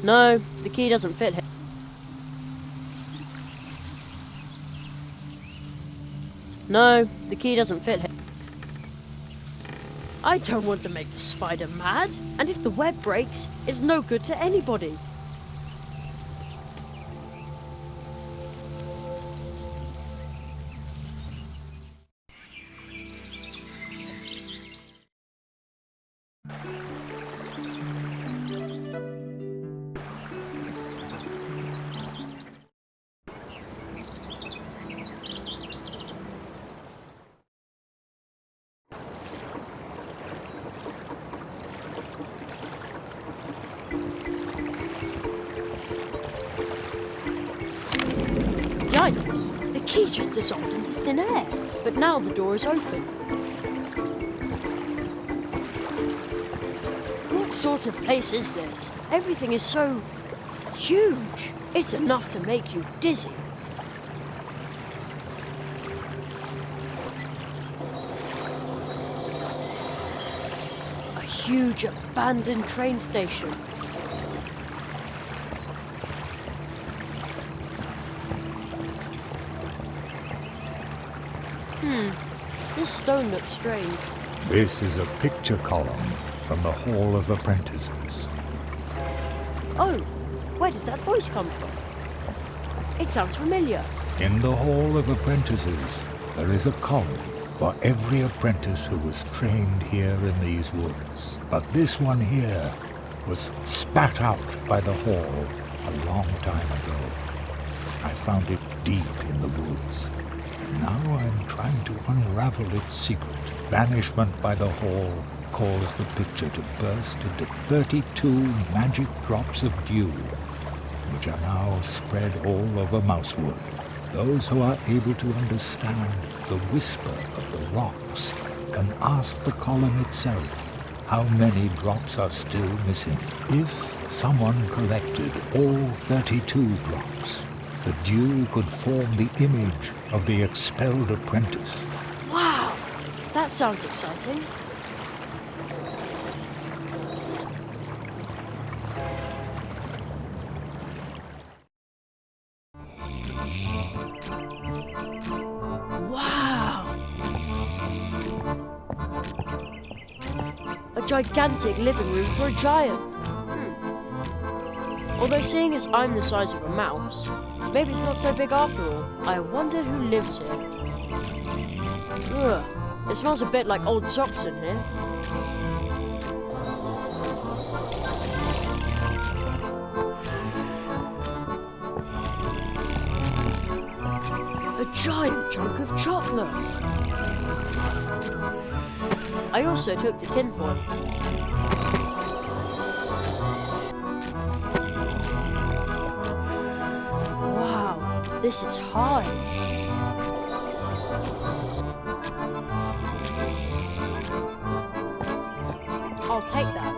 No, the key doesn't fit him. No, the key doesn't fit him. I don't want to make the spider mad, and if the web breaks, it's no good to anybody. Yikes! The key just dissolved into thin air, but now the door is open. What sort of place is this? Everything is so huge. It's enough to make you dizzy. A huge abandoned train station. This stone looks strange. This is a picture column from the Hall of Apprentices. Oh, where did that voice come from? It sounds familiar. In the Hall of Apprentices, there is a column for every apprentice who was trained here in these woods. But this one here was spat out by the Hall a long time ago. I found it deep in the woods. Now I'm trying to unravel its secret. Banishment by the Hall caused the picture to burst into 32 magic drops of dew, which are now spread all over Mousewood. Those who are able to understand the whisper of the rocks can ask the column itself how many drops are still missing. If someone collected all 32 drops, the dew could form the image of the expelled apprentice. Wow, that sounds exciting. Wow! A gigantic living room for a giant. Although seeing as I'm the size of a mouse, maybe it's not so big after all. I wonder who lives here. Ugh, it smells a bit like old socks in here. A giant chunk of chocolate. I also took the tinfoil. This is high. I'll take that.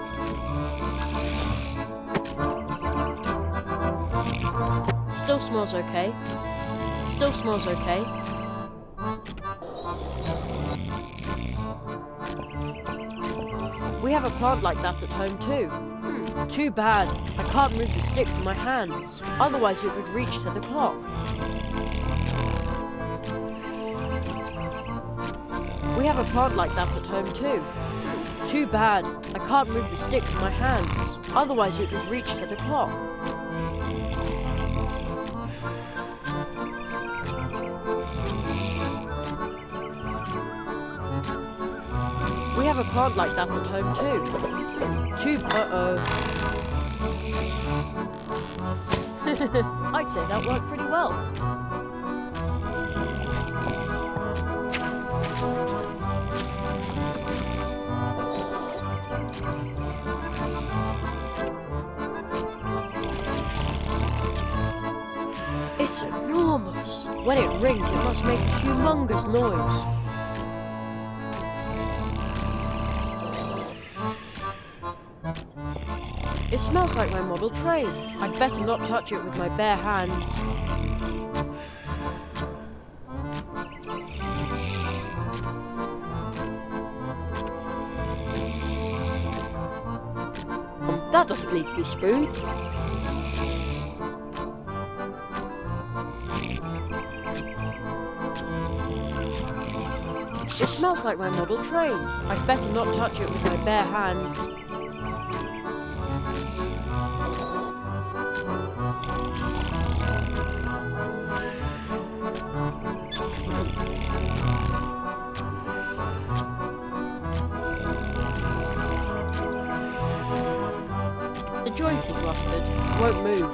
Still smells okay. Still smells okay. We have a plant like that at home too. Too bad. I can't move the stick with my hands. Otherwise it would reach to the clock. We have a plant like that at home too. Too bad. I can't move the stick with my hands. Otherwise it would reach to the clock. We have a plant like that at home too. I'd say that worked pretty well. It's enormous. When it rings, it must make a humongous noise. It smells like my model train. I'd better not touch it with my bare hands. That doesn't need to be spooned. It smells like my model train. I'd better not touch it with my bare hands. The joint is rusted. Won't move.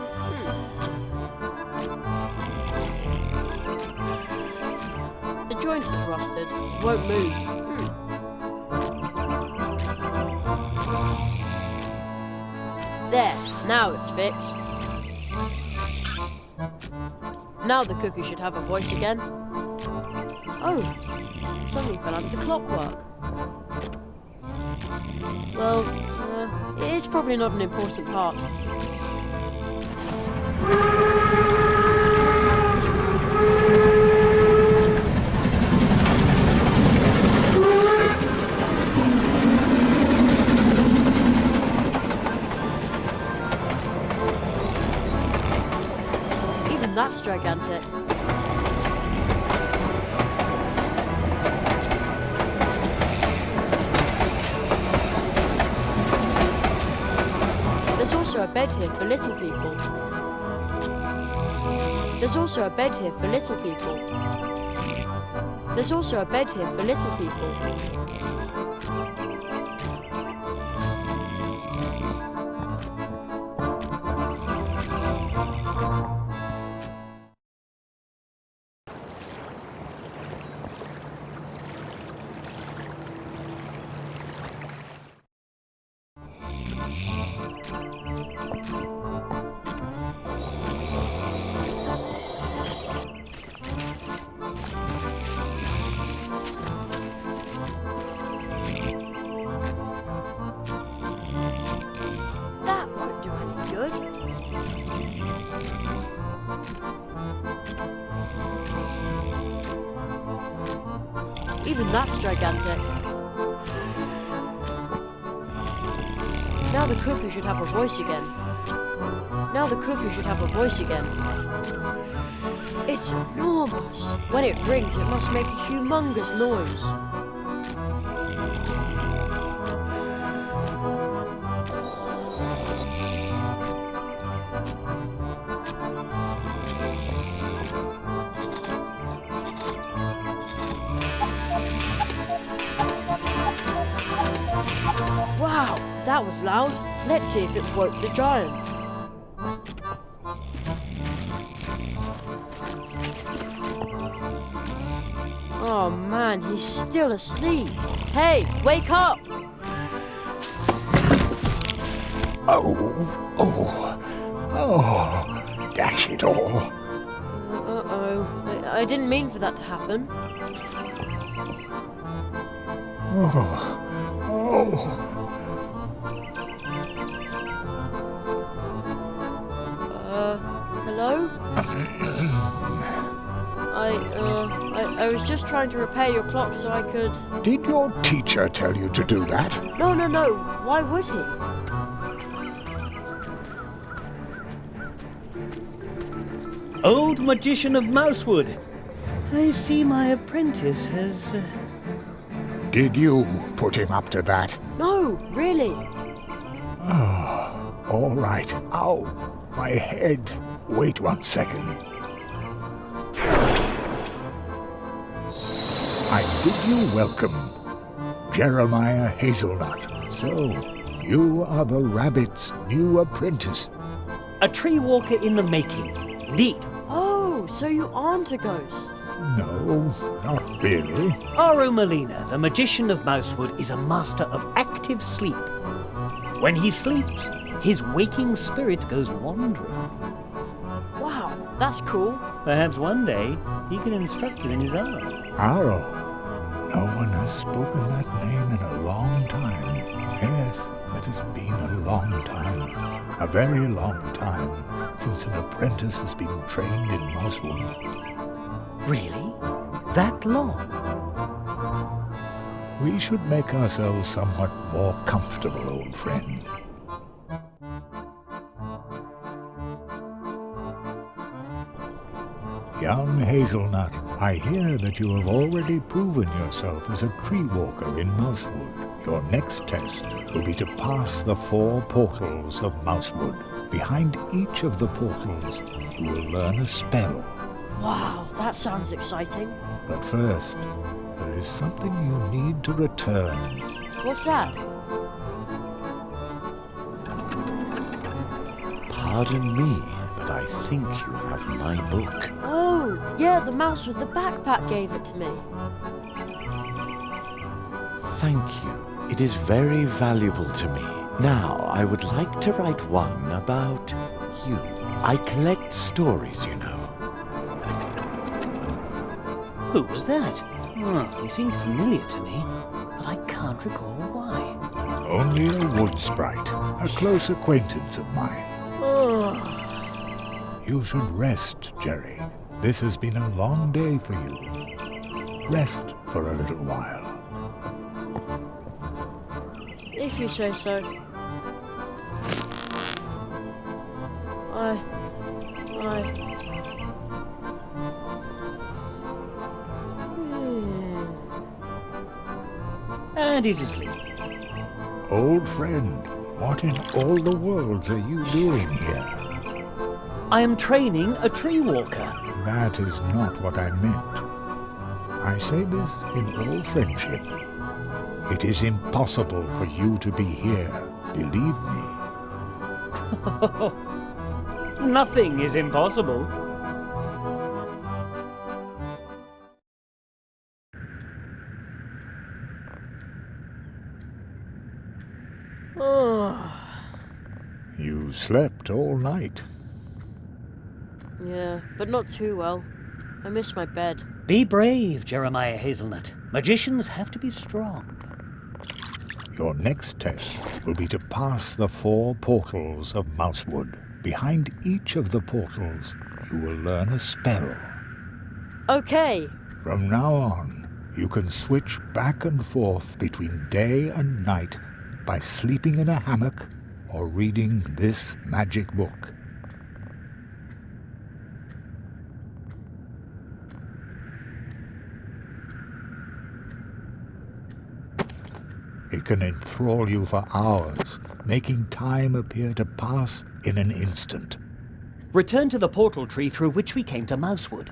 The joint is rusted. Won't move. There. Now it's fixed. Now the cuckoo should have a voice again. Oh, something fell out of the clockwork. Well, it is probably not an important part. Even that's gigantic. There's also a bed here for little people. There's also a bed here for little people. There's also a bed here for little people. Even that's gigantic. Now the cuckoo should have a voice again. Now the cuckoo should have a voice again. It's enormous. When it rings, it must make a humongous noise. Wow, that was loud. Let's see if it woke the giant. Oh man, he's still asleep. Hey, wake up! Oh, dash it all. Uh-oh. I didn't mean for that to happen. Hello? I was just trying to repair your clock so I could... Did your teacher tell you to do that? No. Why would he? Old magician of Mousewood. I see my apprentice has... Did you put him up to that? No, really. All right. Ow, my head. Wait 1 second. I bid you welcome, Jeremiah Hazelnut. So, you are the rabbit's new apprentice. A tree walker in the making. Indeed. Oh, so you aren't a ghost. No, not really. Aru Molina, the magician of Mousewood, is a master of active sleep. When he sleeps, his waking spirit goes wandering. Wow, that's cool. Perhaps one day he can instruct you in his art. Aro. No one has spoken that name in a long time. Yes, it has been a long time. A very long time since an apprentice has been trained in Mousewood. Really? That long? We should make ourselves somewhat more comfortable, old friend. Young Hazelnut, I hear that you have already proven yourself as a tree walker in Mousewood. Your next test will be to pass the 4 portals of Mousewood. Behind each of the portals, you will learn a spell. Wow, that sounds exciting. But first, there is something you need to return. What's that? Pardon me, but I think you have my book. Oh, yeah, the mouse with the backpack gave it to me. Thank you. It is very valuable to me. Now, I would like to write one about you. I collect stories, you know. Who was that? He seemed familiar to me, but I can't recall why. Only a wood sprite, a close acquaintance of mine. You should rest, Jerry. This has been a long day for you. Rest for a little while. If you say so. And he's asleep. Old friend, what in all the worlds are you doing here? I am training a tree walker. That is not what I meant. I say this in all friendship. It is impossible for you to be here, believe me. Nothing is impossible. You slept all night. Yeah, but not too well. I miss my bed. Be brave, Jeremiah Hazelnut. Magicians have to be strong. Your next test will be to pass the 4 portals of Mousewood. Behind each of the portals, you will learn a spell. Okay. From now on, you can switch back and forth between day and night by sleeping in a hammock or reading this magic book. It can enthrall you for hours, making time appear to pass in an instant. Return to the portal tree through which we came to Mousewood.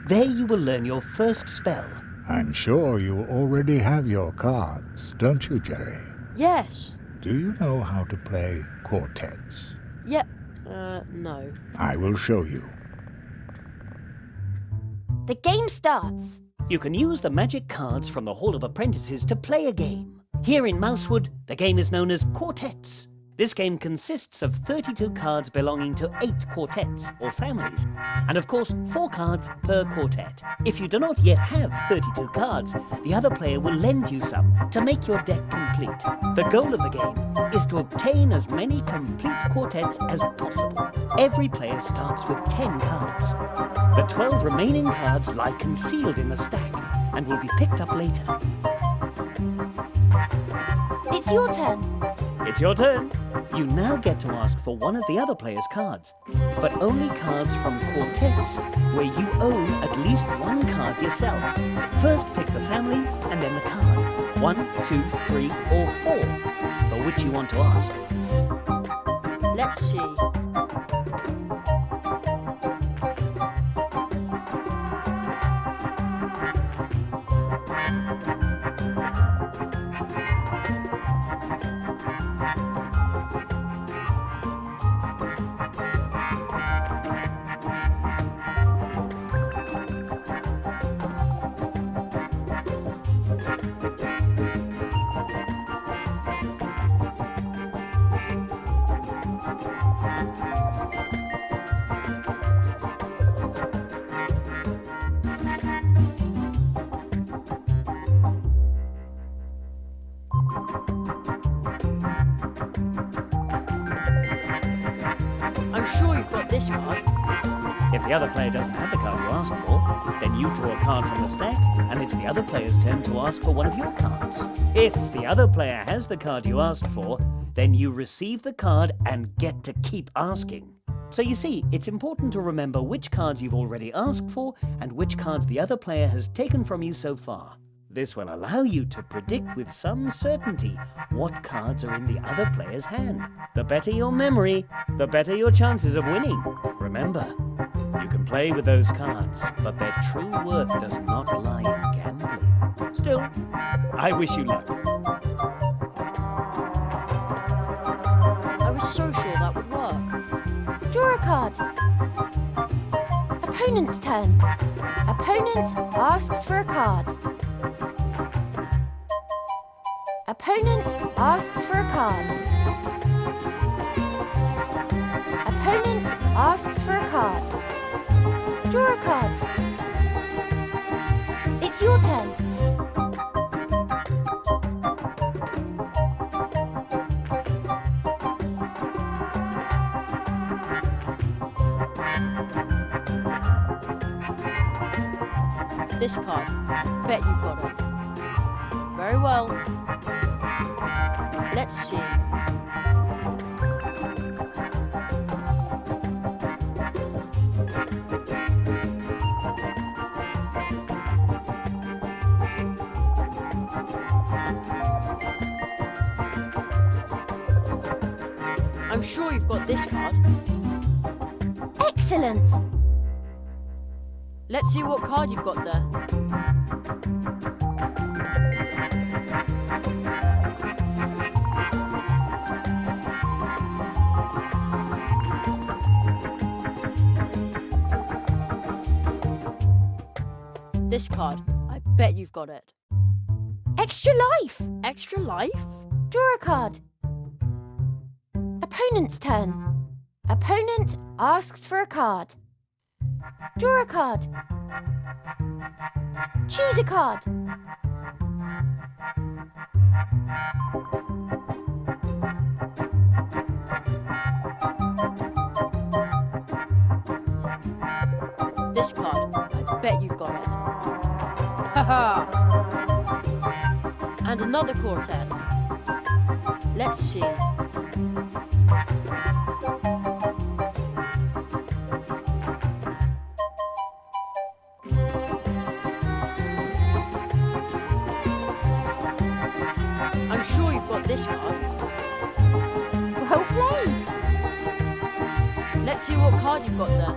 There you will learn your first spell. I'm sure you already have your cards, don't you, Jerry? Yes. Do you know how to play quartets? Yep. No. I will show you. The game starts. You can use the magic cards from the Hall of Apprentices to play a game. Here in Mousewood, the game is known as quartets. This game consists of 32 cards belonging to 8 quartets, or families, and of course 4 cards per quartet. If you do not yet have 32 cards, the other player will lend you some to make your deck complete. The goal of the game is to obtain as many complete quartets as possible. Every player starts with 10 cards. The 12 remaining cards lie concealed in the stack and will be picked up later. It's your turn. It's your turn. You now get to ask for one of the other player's cards, but only cards from quartets where you own at least 1 card yourself. First pick the family and then the card. 1, 2, 3, or 4 for which you want to ask. Let's see. I'm sure you've got this card. If the other player doesn't have the card you asked for, then you draw a card from the stack, and it's the other player's turn to ask for one of your cards. If the other player has the card you asked for, then you receive the card and get to keep asking. So you see, it's important to remember which cards you've already asked for and which cards the other player has taken from you so far. This will allow you to predict with some certainty what cards are in the other player's hand. The better your memory, the better your chances of winning. Remember, you can play with those cards, but their true worth does not lie in gambling. Still, I wish you luck. I was so sure that would work. Draw a card. Opponent's turn. Opponent asks for a card. Opponent asks for a card. Opponent asks for a card. Draw a card. It's your turn. This card. Bet you've got it. Very well. Let's see. I'm sure you've got this card. Excellent. Let's see what card you've got there. This card. I bet you've got it. Extra life. Extra life? Draw a card. Opponent's turn. Opponent asks for a card. Draw a card. Choose a card. This card. I bet you've got it. Haha! And another quartet. Let's see. I'm sure you've got this card. Well played. Let's see what card you've got there.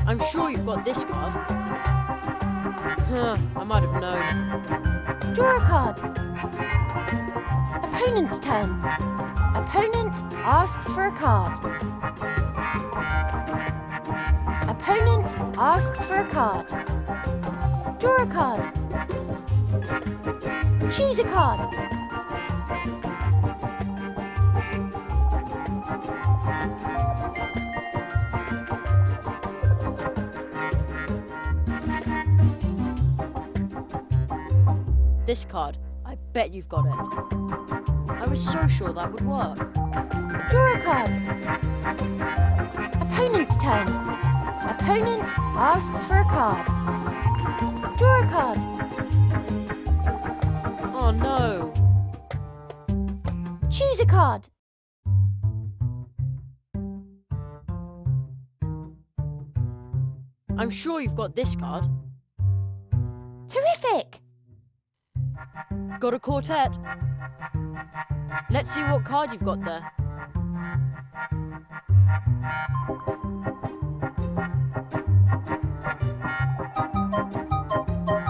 I'm sure you've got this card. I might have known. Draw a card. Opponent's turn. Opponent asks for a card. Opponent asks for a card. Draw a card. Choose a card. This card. I bet you've got it. I was so sure that would work. Draw a card. Opponent's turn. Opponent asks for a card. Draw a card. Oh no. Choose a card. I'm sure you've got this card. Terrific. Got a quartet. Let's see what card you've got there.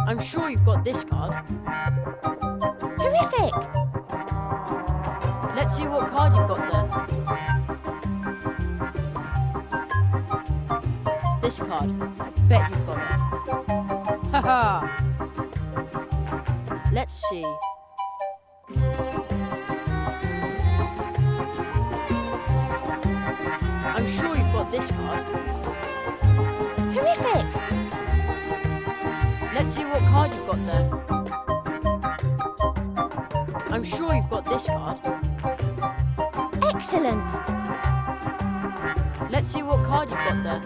I'm sure you've got this card. Terrific. Let's see what card you've got there. This card. I bet you've got it. Haha! Let's see. I'm sure you've got this card. Terrific. Let's see what card you've got there. I'm sure you've got this card. Excellent. Let's see what card you've got there.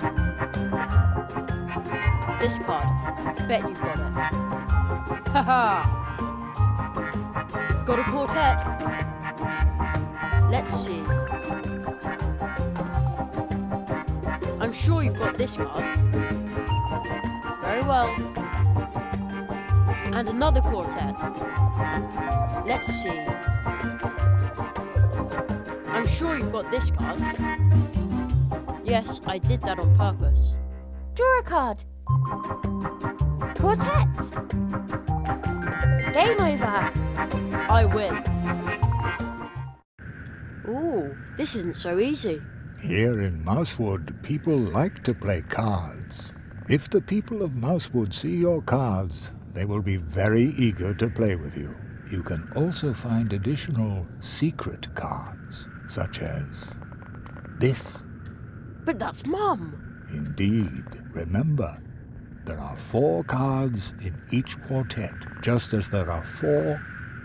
This card. I bet you've got it. Haha! Got a quartet. Let's see. I'm sure you've got this card. Very well. And another quartet. Let's see. I'm sure you've got this card. Yes, I did that on purpose. Draw a card. Quartet. Game over. I win. Ooh, this isn't so easy. Here in Mousewood, people like to play cards. If the people of Mousewood see your cards, they will be very eager to play with you. You can also find additional secret cards, such as this. But that's Mum. Indeed. Remember, there are 4 cards in each quartet, just as there are 4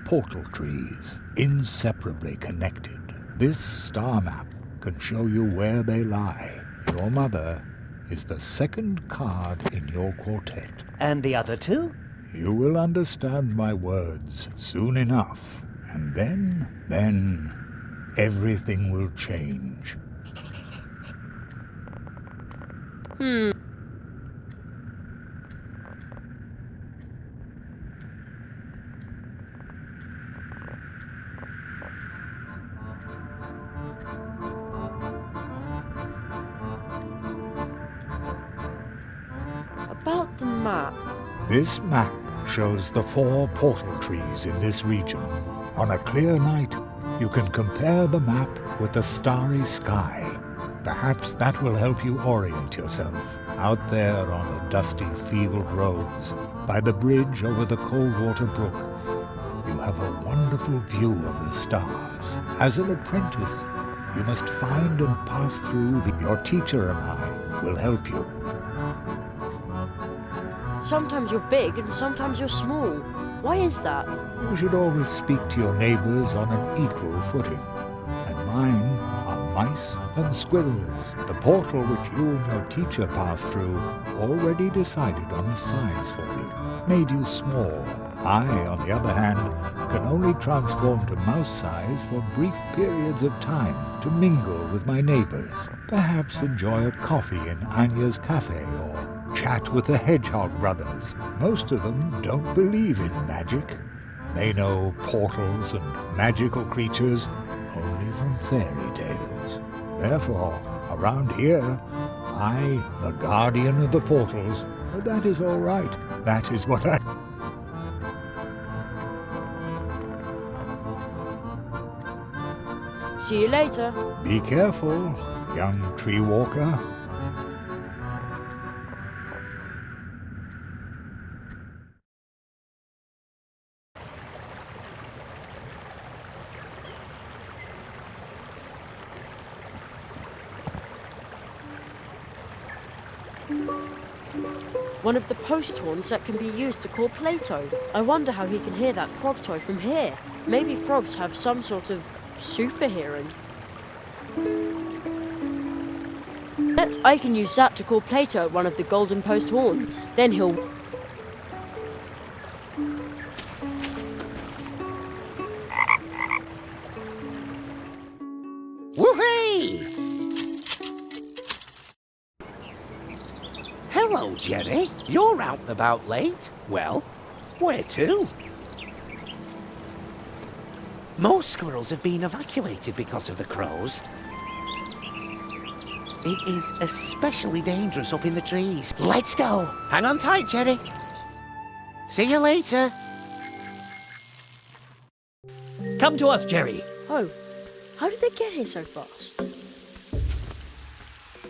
portal trees, inseparably connected. This star map can show you where they lie. Your mother is the 2nd card in your quartet. And the other 2? You will understand my words soon enough, and then everything will change. About the map. This map shows the 4 portal trees in this region. On a clear night, you can compare the map with the starry sky. Perhaps that will help you orient yourself. Out there on the dusty field roads, by the bridge over the Coldwater Brook, you have a wonderful view of the stars. As an apprentice, you must find and pass through. Your teacher and I will help you. Sometimes you're big and sometimes you're small. Why is that? You should always speak to your neighbors on an equal footing. And mine are mice and squirrels. The portal which you and your teacher passed through already decided on a size for you, made you small. I, on the other hand, can only transform to mouse size for brief periods of time to mingle with my neighbors. Perhaps enjoy a coffee in Anya's cafe or chat with the Hedgehog brothers. Most of them don't believe in magic. They know portals and magical creatures only from fairy tales. Therefore, around here, I, the guardian of the portals, but that is all right. That is what I... See you later. Be careful, young tree walker. One of the post horns that can be used to call Plato. I wonder how he can hear that frog toy from here. Maybe frogs have some sort of super hearing. I can use that to call Plato at one of the golden post horns. Then he'll... Whoopee! Hello, Jerry. You're out and about late. Well, where to? Most squirrels have been evacuated because of the crows. It is especially dangerous up in the trees. Let's go. Hang on tight, Jerry. See you later. Come to us, Jerry. Oh, how did they get here so fast?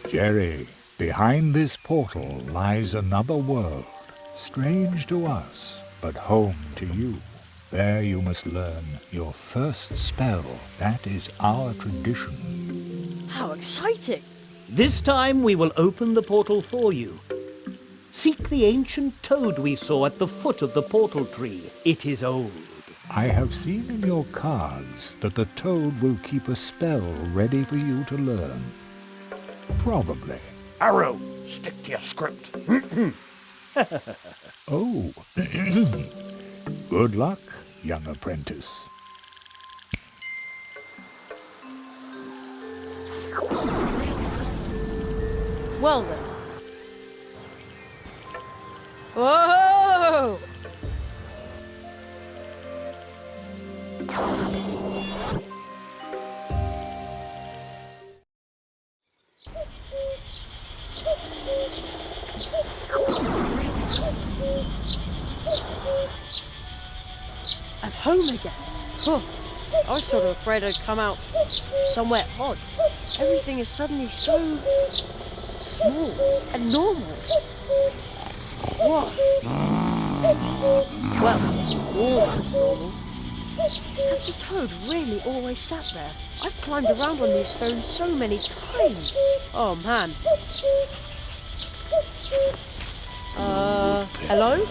Jerry, behind this portal lies another world, strange to us, but home to you. There you must learn your first spell. That is our tradition. How exciting! This time we will open the portal for you. Seek the ancient toad we saw at the foot of the portal tree. It is old. I have seen in your cards that the toad will keep a spell ready for you to learn. Probably. Arrow, stick to your script. Oh. Good luck, young apprentice. Well then. Whoa! I'm home again. Huh. I was sort of afraid I'd come out somewhere odd. Everything is suddenly so small and normal. Whoa. Well, almost normal. Has the toad really always sat there? I've climbed around on these stones so many times. Oh man. Hello?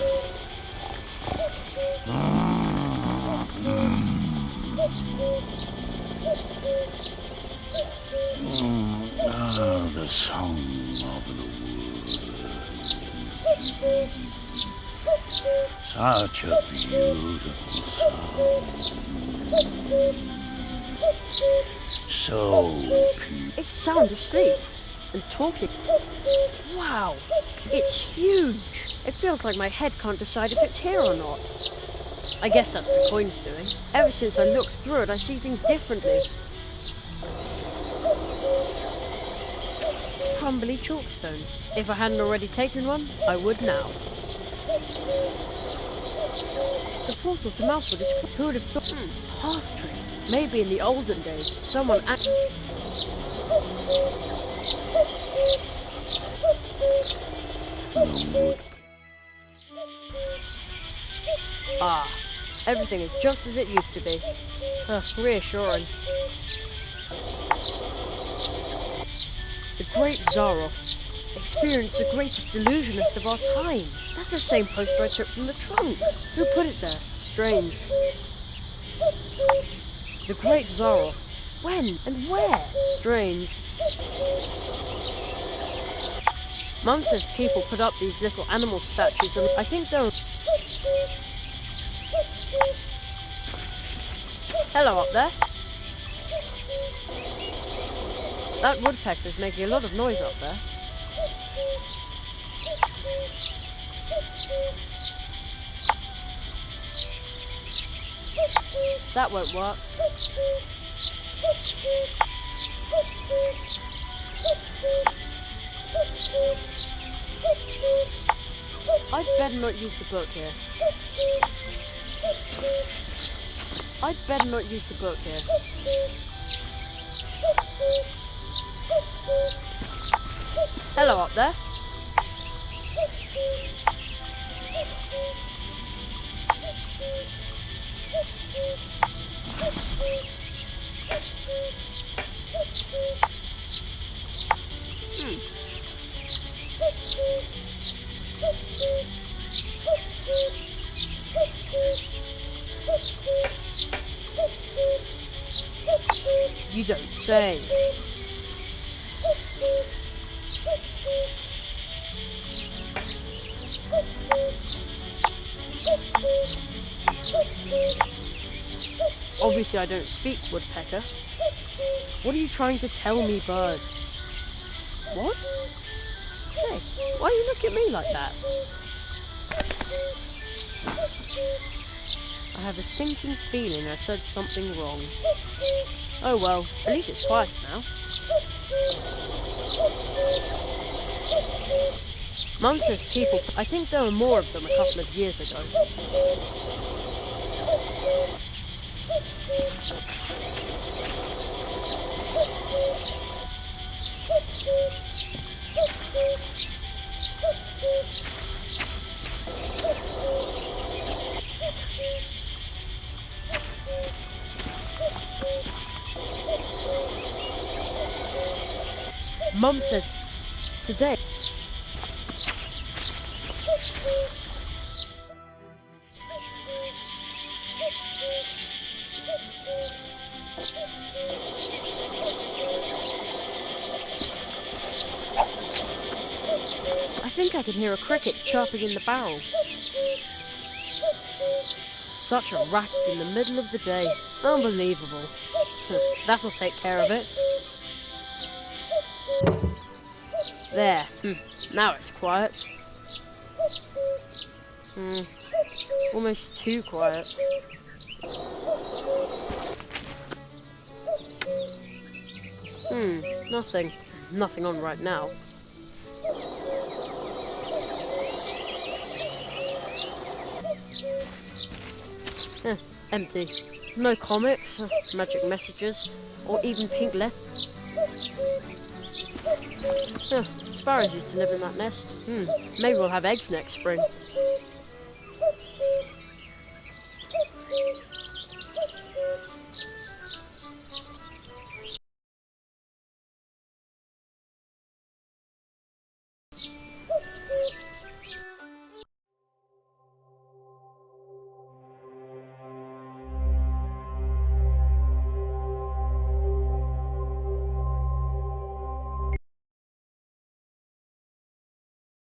The song of the wood. Such a beautiful song. So beautiful. It's sound asleep and talking. Wow, it's huge. It feels like my head can't decide if it's here or not. I guess that's the coin's doing. Ever since I looked through it, I see things differently. Crumbly chalkstones. If I hadn't already taken one, I would now. The portal to Mousewood is... Who would have thought? Path tree. Maybe in the olden days, someone actually... Ah, everything is just as it used to be. Reassuring. The great Zaroff experienced the greatest illusionist of our time. That's the same poster I took from the trunk. Who put it there? Strange. The great Zaroff. When and where? Strange. Mum says people put up these little animal statues and I think they're... Hello up there. That woodpecker's making a lot of noise up there. That won't work. I'd better not use the book here. I'd better not use the book here. Hello up there. You don't say. Obviously I don't speak woodpecker. What are you trying to tell me, bird? What? Hey, why you look at me like that? I have a sinking feeling I said something wrong. Oh well, at least it's quiet now. Mum says people... I think there were more of them a couple of years ago. Mum says today. I think I can hear a cricket chirping in the barrel. Such a racket in the middle of the day. Unbelievable. That'll take care of it. There. Now it's quiet. Almost too quiet. Nothing. Nothing on right now. Empty. No comics, magic messages, or even pink letters. Sparrows used to live in that nest. Maybe we'll have eggs next spring.